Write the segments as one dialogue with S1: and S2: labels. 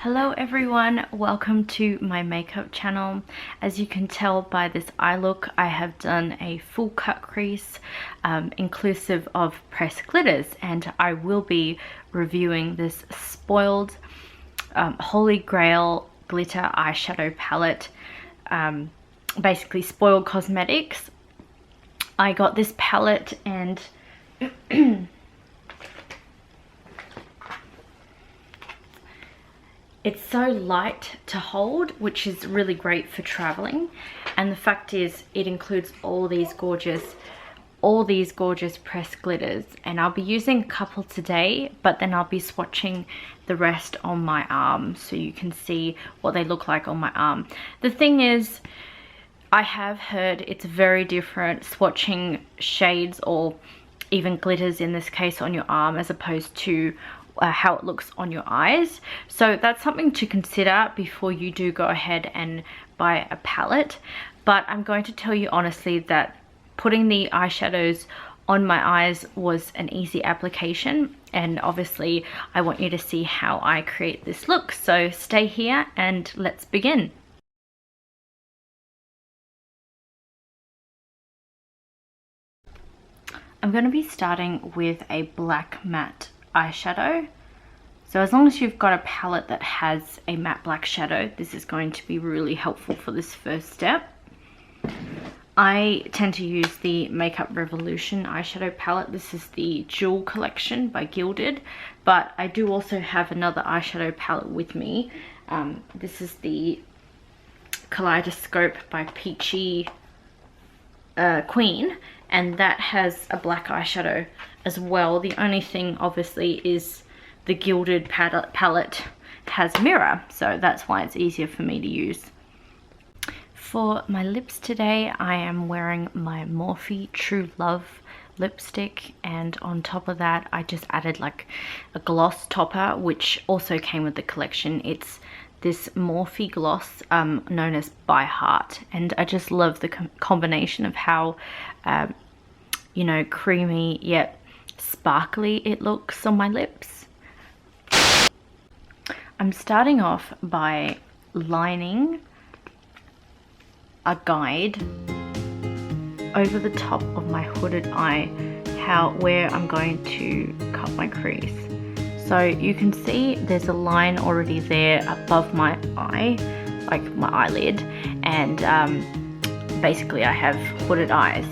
S1: Hello everyone, welcome to my makeup channel. As you can tell by this eye look, I have done a full cut crease inclusive of pressed glitters, and I will be reviewing this spoiled Holy Grail glitter eyeshadow palette, basically Spoiled Cosmetics. I got this palette and it's so light to hold, which is really great for traveling. And the fact is, it includes all these gorgeous pressed glitters. And I'll be using a couple today, but then I'll be swatching the rest on my arm so you can see what they look like on my arm. The thing is, I have heard it's very different swatching shades or even glitters in this case on your arm as opposed to how it looks on your eyes. So that's something to consider before you do go ahead and buy a palette. But I'm going to tell you honestly that putting the eyeshadows on my eyes was an easy application, and obviously I want you to see how I create this look. So stay here and let's begin. I'm going to be starting with a black matte eyeshadow. So as long as you've got a palette that has a matte black shadow, this is going to be really helpful for this first step. I tend to use the Makeup Revolution eyeshadow palette. This is the Jewel collection by Gilded, but I do also have another eyeshadow palette with me. This is the Kaleidoscope by Peachy Queen, and that has a black eyeshadow as well. The only thing obviously is the Gilded palette has mirror, so that's why it's easier for me to use. For my lips today, I am wearing my Morphe True Love lipstick, and on top of that I just added like a gloss topper which also came with the collection. It's this Morphe gloss known as By Heart, and I just love the combination of how you know, creamy yet sparkly it looks on my lips. I'm starting off by lining a guide over the top of my hooded eye, where I'm going to cut my crease. So you can see there's a line already there above my eye, like my eyelid, and basically I have hooded eyes.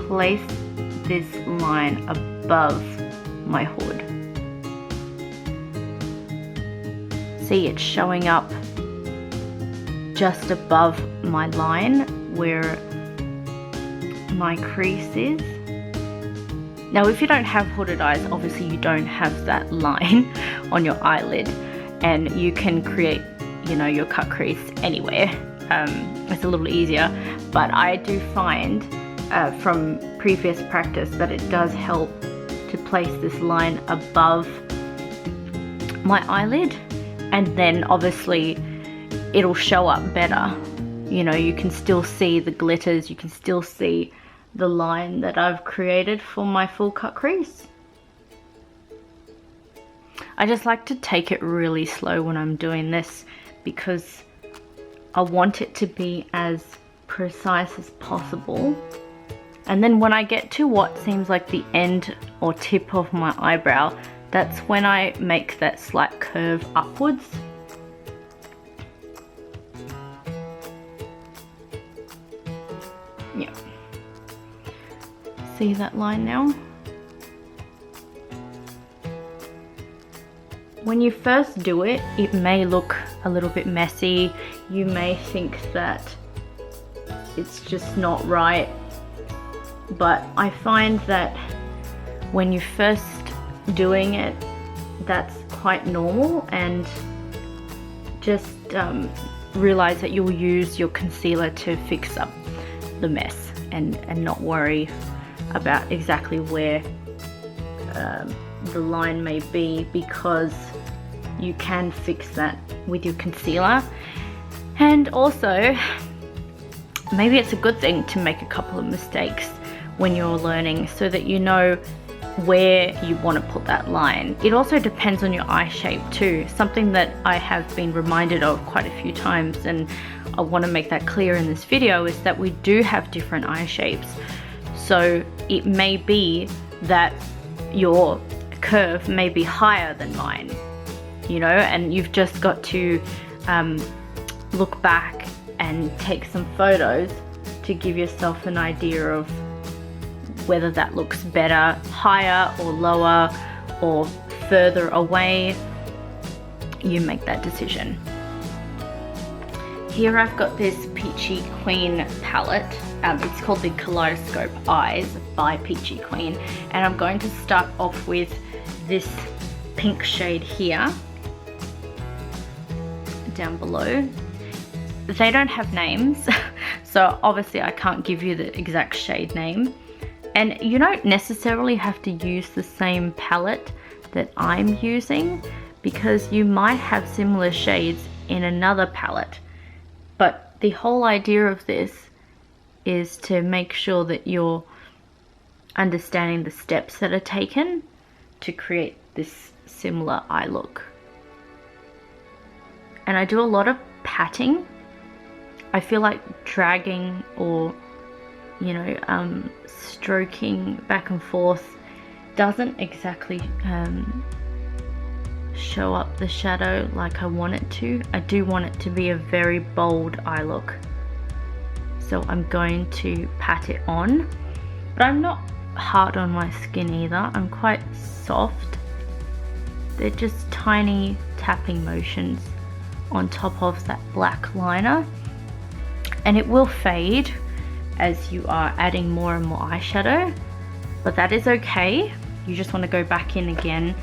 S1: Place this line above my hood. See, it's showing up just above my line where my crease is. Now if you don't have hooded eyes, obviously you don't have that line on your eyelid, and you can create, you know, your cut crease anywhere. It's a little easier, but I do find from previous practice that it does help to place this line above my eyelid, and then obviously it'll show up better. You know, you can still see the glitters, you can still see the line that I've created for my full cut crease. I just like to take it really slow when I'm doing this because I want it to be as precise as possible. And then when I get to what seems like the end or tip of my eyebrow, that's when I make that slight curve upwards. Yeah. See that line now? When you first do it, it may look a little bit messy. You may think that it's just not right. But I find that when you're first doing it, that's quite normal, and just realize that you'll use your concealer to fix up the mess and not worry about exactly where the line may be, because you can fix that with your concealer. And also, maybe it's a good thing to make a couple of mistakes when you're learning, so that you know where you want to put that line. It also depends on your eye shape too. Something that I have been reminded of quite a few times, and I want to make that clear in this video, is that we do have different eye shapes. So it may be that your curve may be higher than mine, you know, and you've just got to look back and take some photos to give yourself an idea of whether that looks better higher or lower or further away. You make that decision. Here I've got this Peachy Queen palette. It's called the Kaleidoscope Eyes by Peachy Queen, and I'm going to start off with this pink shade here, down below. They don't have names, so obviously I can't give you the exact shade name. And you don't necessarily have to use the same palette that I'm using, because you might have similar shades in another palette. But the whole idea of this is to make sure that you're understanding the steps that are taken to create this similar eye look. And I do a lot of patting. I feel like dragging or, you know, stroking back and forth doesn't exactly show up the shadow like I want it to. I do want it to be a very bold eye look. So I'm going to pat it on, but I'm not hard on my skin either. I'm quite soft. They're just tiny tapping motions on top of that black liner, and it will fade as you are adding more and more eyeshadow, but that is okay. You just want to go back in again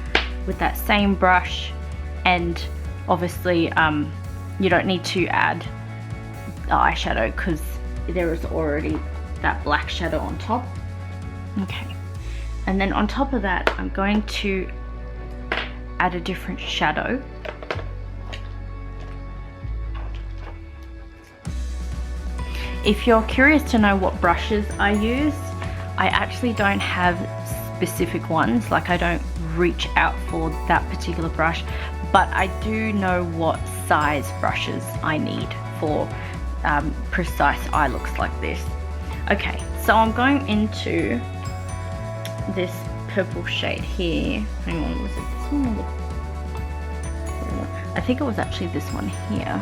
S1: with that same brush, and obviously you don't need to add the eyeshadow because there is already that black shadow on top. Okay, and then on top of that I'm going to add a different shadow. If you're curious to know what brushes I use, I actually don't have specific ones. Like, I don't reach out for that particular brush, but I do know what size brushes I need for precise eye looks like this. Okay, so I'm going into this purple shade here. Hang on, was it this one? I think it was actually this one here.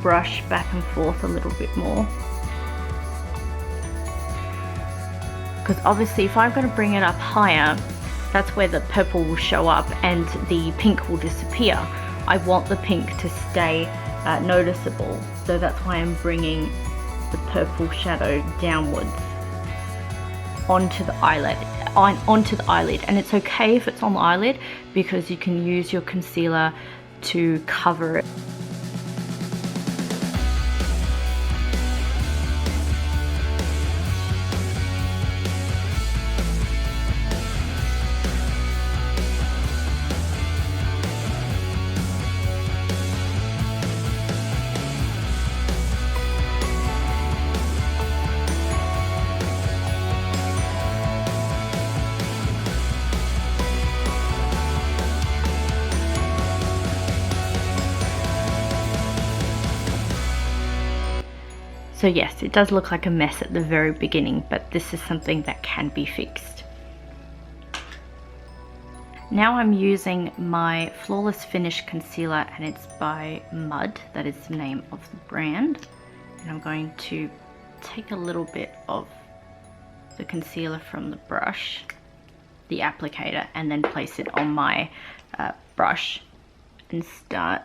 S1: Brush back and forth a little bit more, because obviously if I'm going to bring it up higher, that's where the purple will show up and the pink will disappear. I want the pink to stay noticeable, so that's why I'm bringing the purple shadow downwards onto the eyelid, and it's okay if it's on the eyelid because you can use your concealer to cover it. So yes, it does look like a mess at the very beginning, but this is something that can be fixed. Now I'm using my Flawless Finish concealer, and it's by Mud, that is the name of the brand. And I'm going to take a little bit of the concealer from the brush, the applicator, and then place it on my brush and start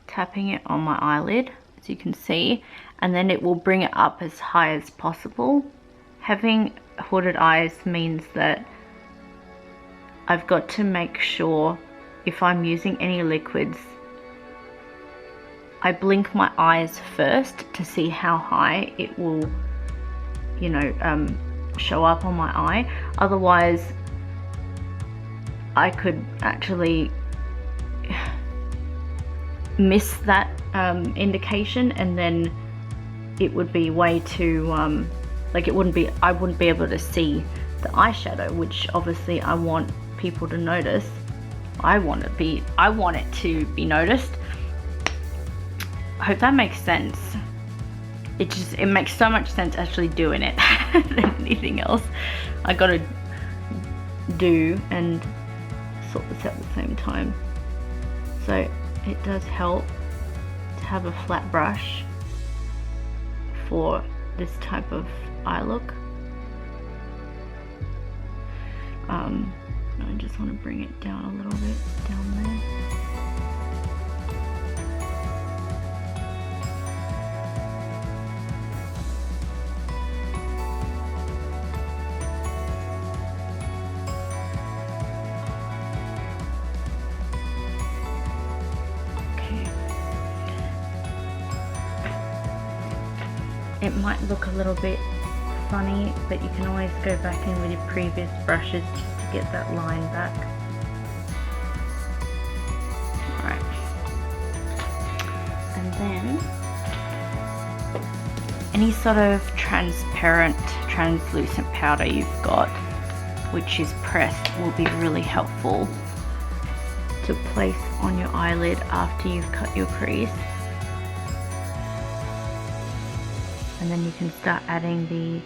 S1: tapping it on my eyelid, as you can see, and then it will bring it up as high as possible. Having hooded eyes means that I've got to make sure if I'm using any liquids, I blink my eyes first to see how high it will, you know, show up on my eye. Otherwise, I could actually miss that indication, and then it would be way too like I wouldn't be able to see the eyeshadow, which obviously I want people to notice. I want it to be noticed. I hope that makes sense. It makes so much sense actually doing it than anything else I gotta do and sort this out at the same time. So it does help to have a flat brush for this type of eye look. I just want to bring it down a little bit down there. It might look a little bit funny, but you can always go back in with your previous brushes just to get that line back. Alright. And then any sort of transparent, translucent powder you've got, which is pressed, will be really helpful to place on your eyelid after you've cut your crease. And then you can start adding the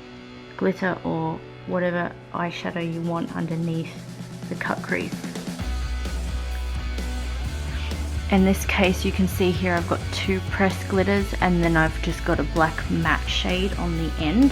S1: glitter or whatever eyeshadow you want underneath the cut crease. In this case, you can see here I've got 2 pressed glitters, and then I've just got a black matte shade on the end.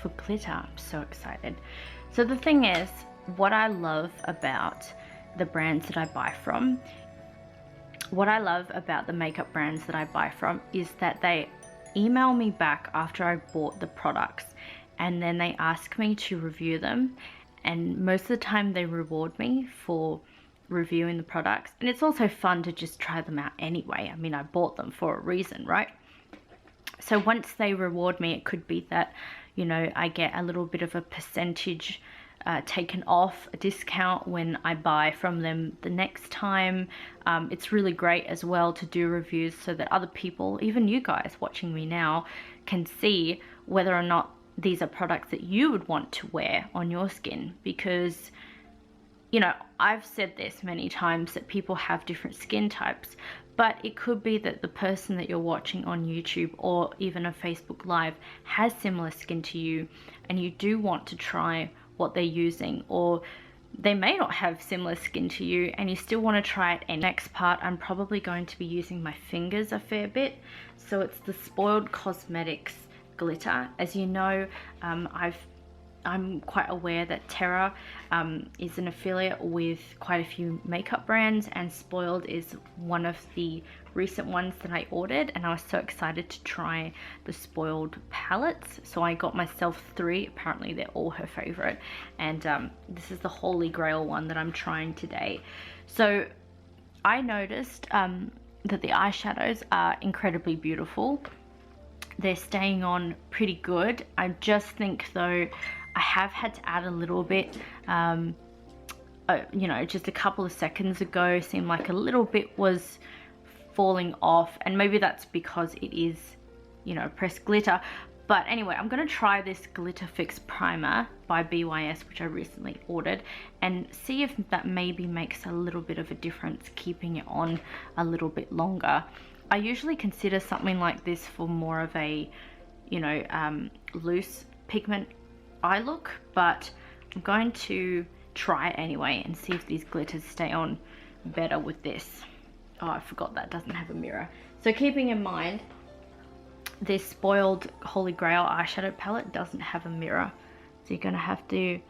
S1: For glitter. I'm so excited. So the thing is, what I love about the brands that I buy from, what I love about the makeup brands that I buy from is that they email me back after I bought the products, and then they ask me to review them, and most of the time they reward me for reviewing the products. And it's also fun to just try them out anyway. I mean, I bought them for a reason, right? So once they reward me, it could be that, you know, I get a little bit of a percentage taken off, a discount when I buy from them the next time. It's really great as well to do reviews so that other people, even you guys watching me now, can see whether or not these are products that you would want to wear on your skin. Because, you know, I've said this many times that people have different skin types, but it could be that the person that you're watching on YouTube or even a Facebook Live has similar skin to you, and you do want to try what they're using, or they may not have similar skin to you and you still want to try it. And next part, I'm probably going to be using my fingers a fair bit. So it's the Spoiled Cosmetics glitter. As you know, I'm quite aware that Terra is an affiliate with quite a few makeup brands, and Spoiled is one of the recent ones that I ordered, and I was so excited to try the Spoiled palettes. So I got myself 3. Apparently they're all her favorite, and this is the Holy Grail one that I'm trying today. So I noticed that the eyeshadows are incredibly beautiful. They're staying on pretty good. I just think though I have had to add a little bit, you know, just a couple of seconds ago seemed like a little bit was falling off, and maybe that's because it is, you know, pressed glitter. But anyway, I'm going to try this Glitter Fix Primer by BYS, which I recently ordered, and see if that maybe makes a little bit of a difference, keeping it on a little bit longer. I usually consider something like this for more of a, you know, loose pigment eye look, but I'm going to try it anyway and see if these glitters stay on better with this. Oh, I forgot that doesn't have a mirror. So keeping in mind, this Spoiled Holy Grail eyeshadow palette doesn't have a mirror, so you're going to have to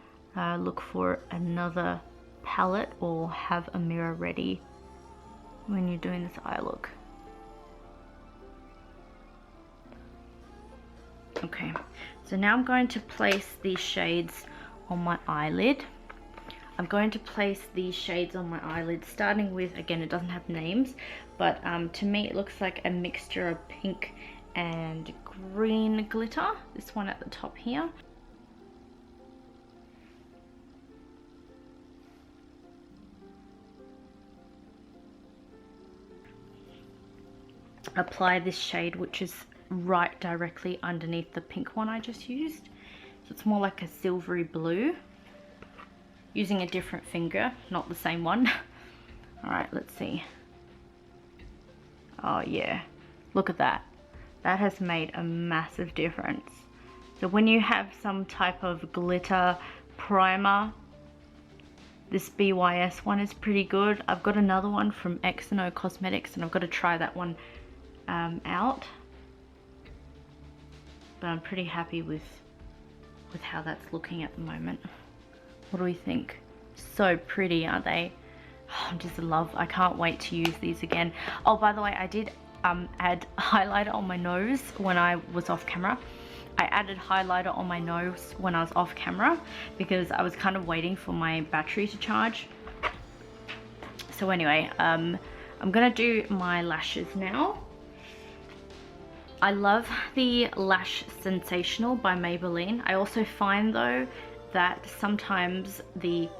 S1: look for another palette or have a mirror ready when you're doing this eye look. Okay, so now I'm going to place these shades on my eyelid. I'm going to place these shades on my eyelids, starting with, again, it doesn't have names, but to me it looks like a mixture of pink and green glitter, this one at the top here. Apply this shade, which is right directly underneath the pink one I just used. So it's more like a silvery blue. Using a different finger, not the same one. Alright, let's see. Oh yeah, look at that. That has made a massive difference. So when you have some type of glitter primer, this BYS one is pretty good. I've got another one from X&O Cosmetics and I've got to try that one out. But I'm pretty happy with how that's looking at the moment. What do we think? So pretty, aren't they? Oh, I'm just in love. I can't wait to use these again. Oh, by the way, I did add highlighter on my nose when I was off camera. I added highlighter on my nose when I was off camera because I was kind of waiting for my battery to charge. So anyway, I'm gonna do my lashes now. I love the Lash Sensational by Maybelline. I also find though that sometimes the,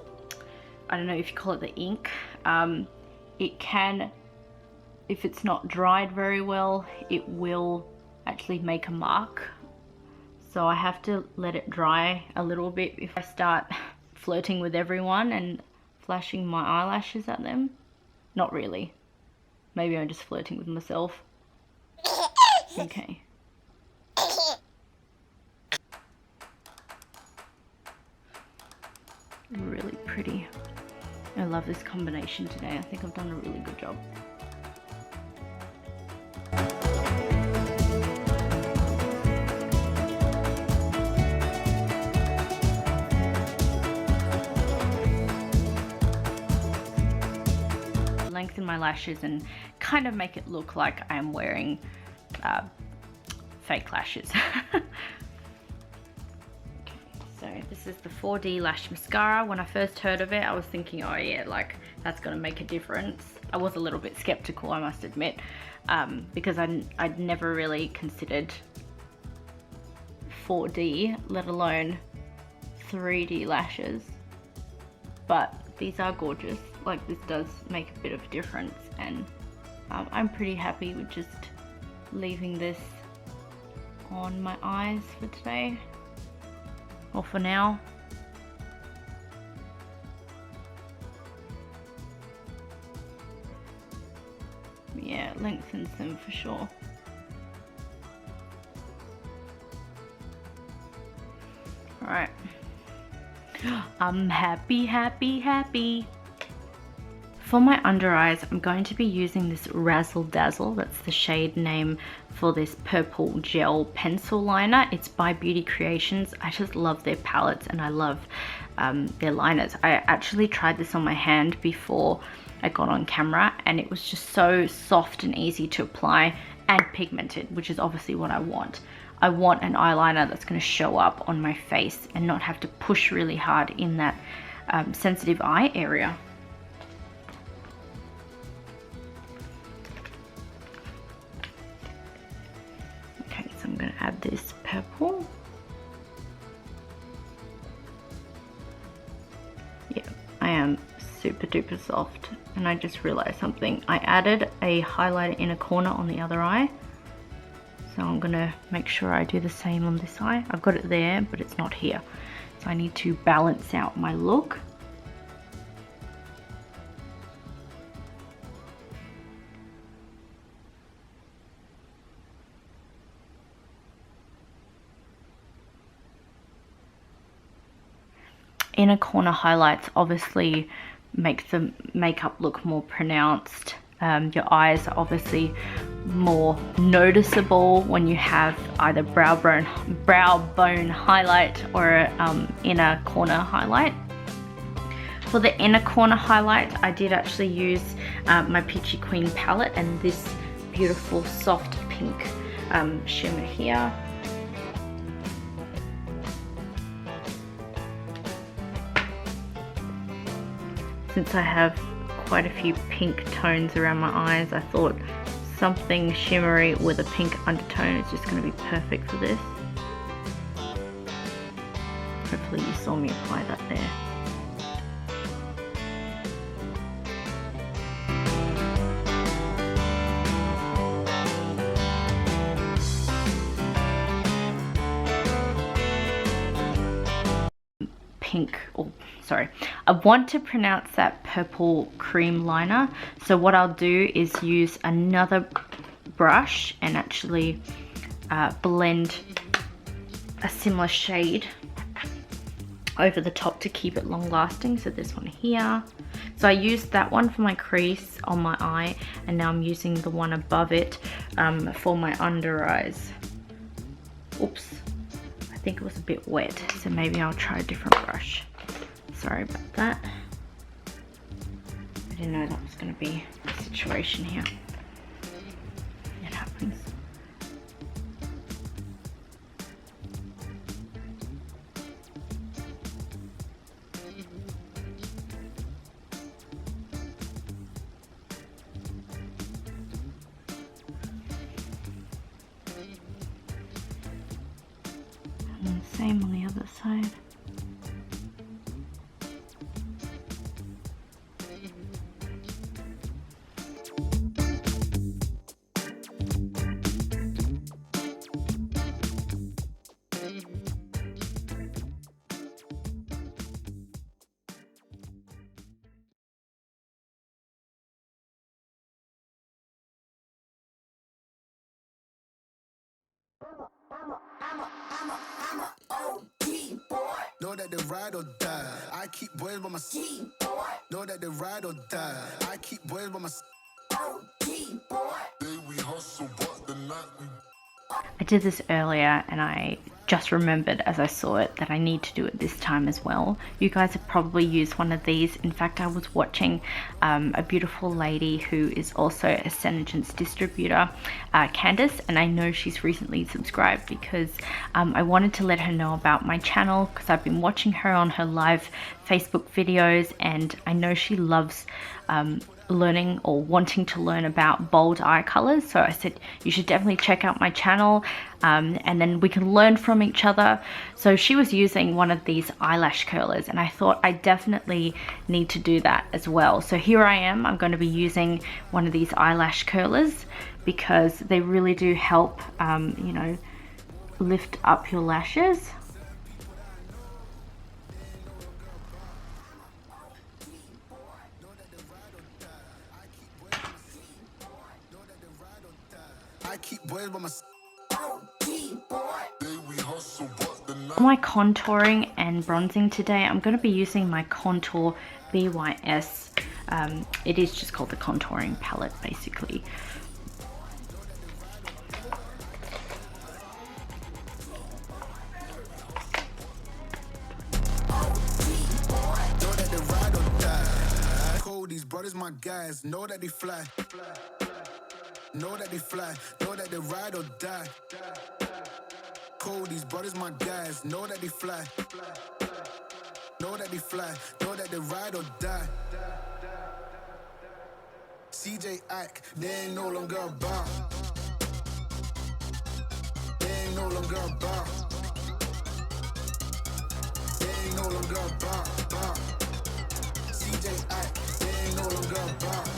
S1: I don't know if you call it the ink, it can, if it's not dried very well, it will actually make a mark. So I have to let it dry a little bit if I start flirting with everyone and flashing my eyelashes at them. Not really. Maybe I'm just flirting with myself. Okay. Really pretty. I love this combination today. I think I've done a really good job. Lengthen my lashes and kind of make it look like I'm wearing fake lashes. Okay, so this is the 4D Lash Mascara. When I first heard of it, I was thinking, oh yeah, like that's gonna make a difference. I was a little bit skeptical, I must admit, because I'd never really considered 4D, let alone 3D lashes. But these are gorgeous. Like, this does make a bit of a difference, and I'm pretty happy with just leaving this on my eyes for today, or for now. Yeah, it lengthens them for sure. Alright. I'm happy, happy, happy. For my under eyes, I'm going to be using this Razzle Dazzle. That's the shade name for this purple gel pencil liner. It's by Beauty Creations. I just love their palettes and I love their liners. I actually tried this on my hand before I got on camera and it was just so soft and easy to apply and pigmented, which is obviously what I want. I want an eyeliner that's going to show up on my face and not have to push really hard in that sensitive eye area. Okay, so I'm going to add this purple. Yeah, I am super duper soft, and I just realized something. I added a highlighter inner corner on the other eye. So I'm gonna make sure I do the same on this eye. I've got it there, but it's not here. So I need to balance out my look. Inner corner highlights obviously make the makeup look more pronounced. Your eyes are obviously more noticeable when you have either brow bone highlight or inner corner highlight. For the inner corner highlight, I did actually use my Peachy Queen palette and this beautiful soft pink shimmer here. since I have quite a few pink tones around my eyes, I thought something shimmery with a pink undertone is just going to be perfect for this. Hopefully you saw me apply that there. Pink, oh sorry, I want to pronounce that purple cream liner. So what I'll do is use another brush and actually blend a similar shade over the top to keep it long lasting. So this one here, so I used that one for my crease on my eye, and now I'm using the one above it for my under eyes. Oops, I think it was a bit wet, so maybe I'll try a different brush. Sorry about that. I didn't know that was going to be the situation here. It happens. And the same on the other side.
S2: Know that they ride or die. I keep boys by my side. Know that they ride or die. I keep boys by my side. We hustle, but the night we...
S1: I did this earlier and I just remembered as I saw it that I need to do it this time as well. You guys have probably used one of these. In fact, I was watching a beautiful lady who is also a Senegence distributor, Candice, and I know she's recently subscribed because I wanted to let her know about my channel because I've been watching her on her live Facebook videos, and I know she loves learning or wanting to learn about bold eye colors. So I said you should definitely check out my channel, and then we can learn from each other. So she was using one of these eyelash curlers and I thought I definitely need to do that as well. So here I am, I'm going to be using one of these eyelash curlers because they really do help you know, lift up your lashes.
S2: I keep boys by my side.
S1: For my contouring and bronzing today, I'm going to be using my Contour BYS. It is just called the contouring palette basically.
S2: These brothers my guys, know that they fly. Know that they fly, know that they ride or die. Cold, these brothers my guys, know that they fly. Know that they fly, know that they ride or die. CJ Ike, they ain't no longer about. They ain't no longer about. They ain't no longer about. CJ Ike, they ain't no longer about.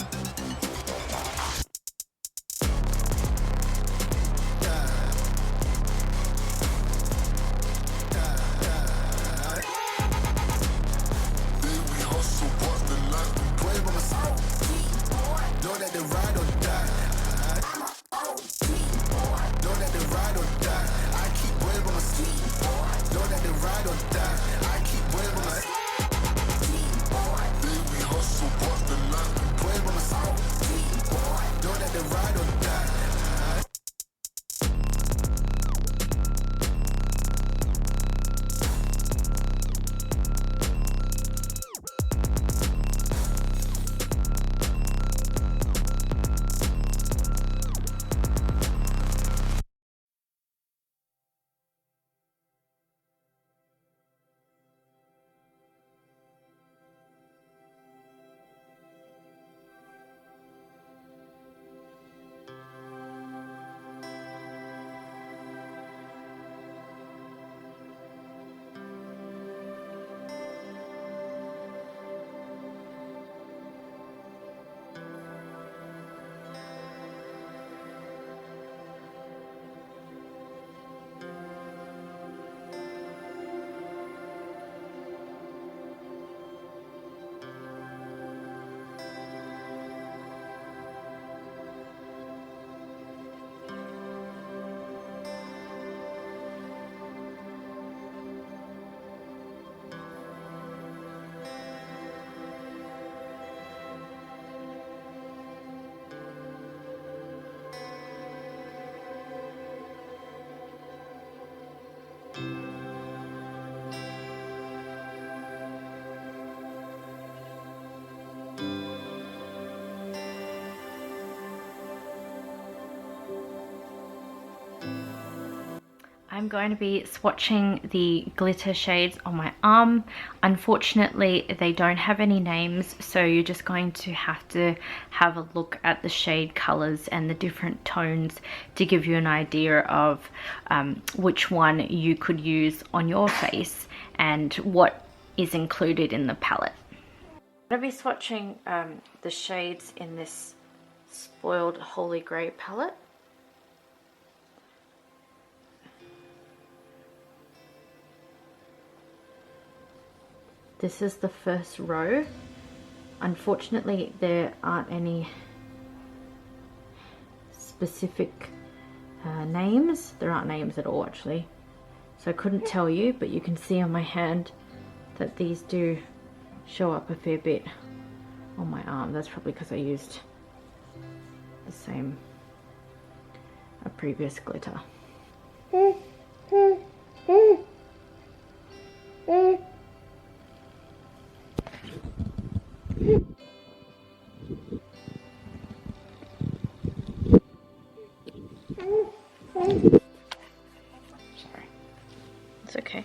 S1: I'm going to be swatching the glitter shades on my arm. Unfortunately, they don't have any names, so you're just going to have a look at the shade colors and the different tones to give you an idea of which one you could use on your face and what is included in the palette. I'm going to be swatching the shades in this Spoiled Holy Grail palette. This is the first row. Unfortunately, there aren't any specific names. There aren't names at all, actually. So I couldn't tell you, but you can see on my hand that these do show up a fair bit on my arm. That's probably because I used the same previous glitter. Sorry. It's okay.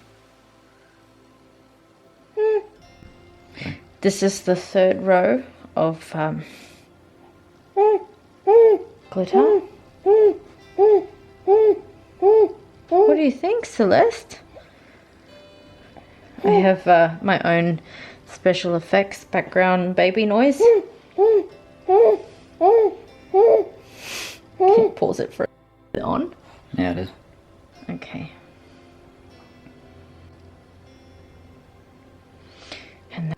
S1: This is the third row of glitter. What do you think, Celeste? I have my own special effects background baby noise. Can you pause it for on?
S3: Yeah, it is.
S1: Okay. And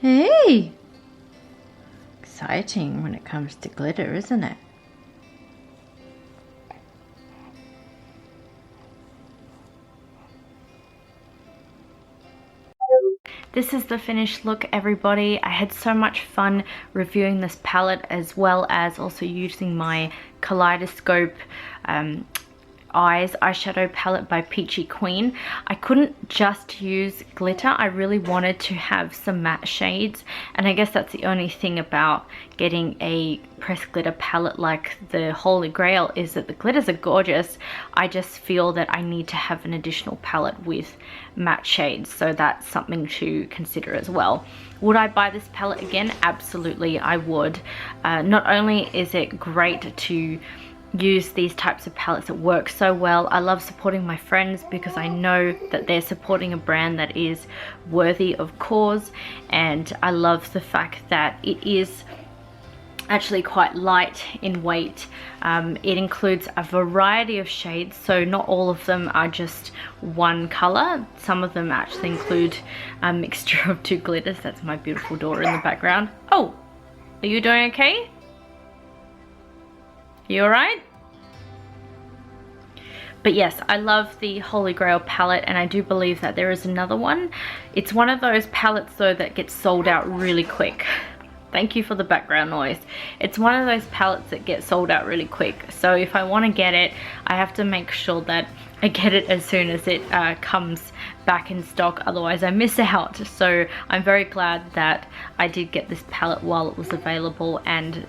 S1: hey! Exciting when it comes to glitter, isn't it? This is the finished look, everybody. I had so much fun reviewing this palette, as well as also using my Kaleidoscope eyeshadow palette by Peachy Queen. I couldn't just use glitter. I really wanted to have some matte shades, and I guess that's the only thing about getting a pressed glitter palette like the Holy Grail, is that the glitters are gorgeous. I just feel that I need to have an additional palette with matte shades, so that's something to consider as well. Would I buy this palette again? Absolutely, I would. Not only is it great to use these types of palettes that work so well, I love supporting my friends because I know that they're supporting a brand that is worthy of cause, and I love the fact that it is actually quite light in weight. It includes a variety of shades, so not all of them are just one color. Some of them actually include a mixture of two glitters. That's my beautiful daughter in the background. Oh, are you doing okay? You alright? But yes, I love the Holy Grail palette, and I do believe that there is another one. It's one of those palettes though that gets sold out really quick. Thank you for the background noise. It's one of those palettes that get sold out really quick. So if I want to get it, I have to make sure that I get it as soon as it comes back in stock, otherwise I miss out. So I'm very glad that I did get this palette while it was available, and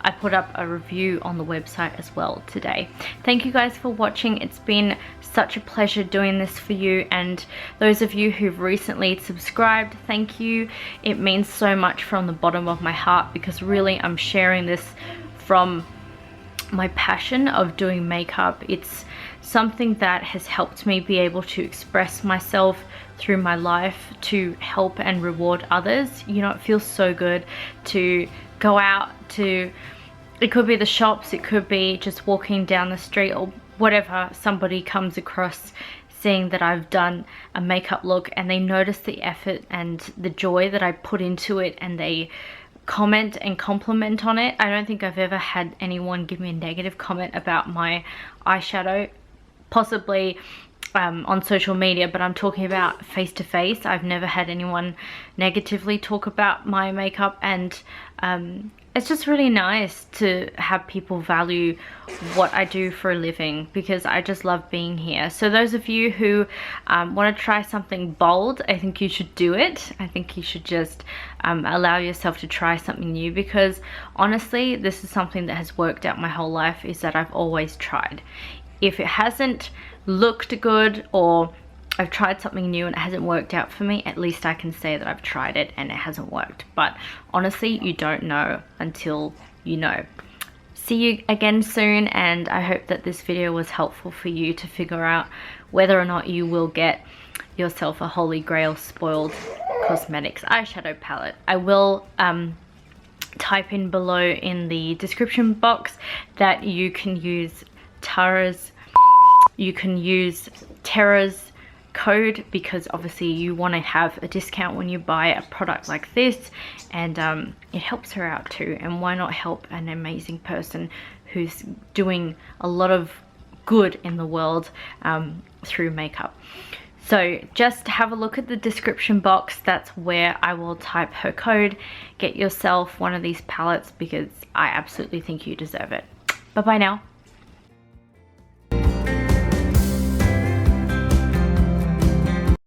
S1: I put up a review on the website as well today. Thank you guys for watching. It's been such a pleasure doing this for you, and those of you who've recently subscribed, thank you. It means so much from the bottom of my heart, because really I'm sharing this from my passion of doing makeup. It's something that has helped me be able to express myself through my life to help and reward others. You know, it feels so good to go out to, it could be the shops, it could be just walking down the street or whatever, somebody comes across seeing that I've done a makeup look and they notice the effort and the joy that I put into it, and they comment and compliment on it. I don't think I've ever had anyone give me a negative comment about my eyeshadow, possibly on social media, but I'm talking about face to face. I've never had anyone negatively talk about my makeup, and it's just really nice to have people value what I do for a living, because I just love being here. So those of you who want to try something bold, I think you should do it. I think you should just allow yourself to try something new, because honestly, this is something that has worked out my whole life, is that I've always tried. If it hasn't looked good, or I've tried something new and it hasn't worked out for me, at least I can say that I've tried it and it hasn't worked. But honestly, you don't know until you know. See you again soon, and I hope that this video was helpful for you to figure out whether or not you will get yourself a Holy Grail Spoiled Cosmetics eyeshadow palette. I will type in below in the description box that you can use Tara's code, because obviously you want to have a discount when you buy a product like this, and it helps her out too. And why not help an amazing person who's doing a lot of good in the world through makeup? So just have a look at the description box. That's where I will type her code. Get yourself one of these palettes, because I absolutely think you deserve it. Bye bye now.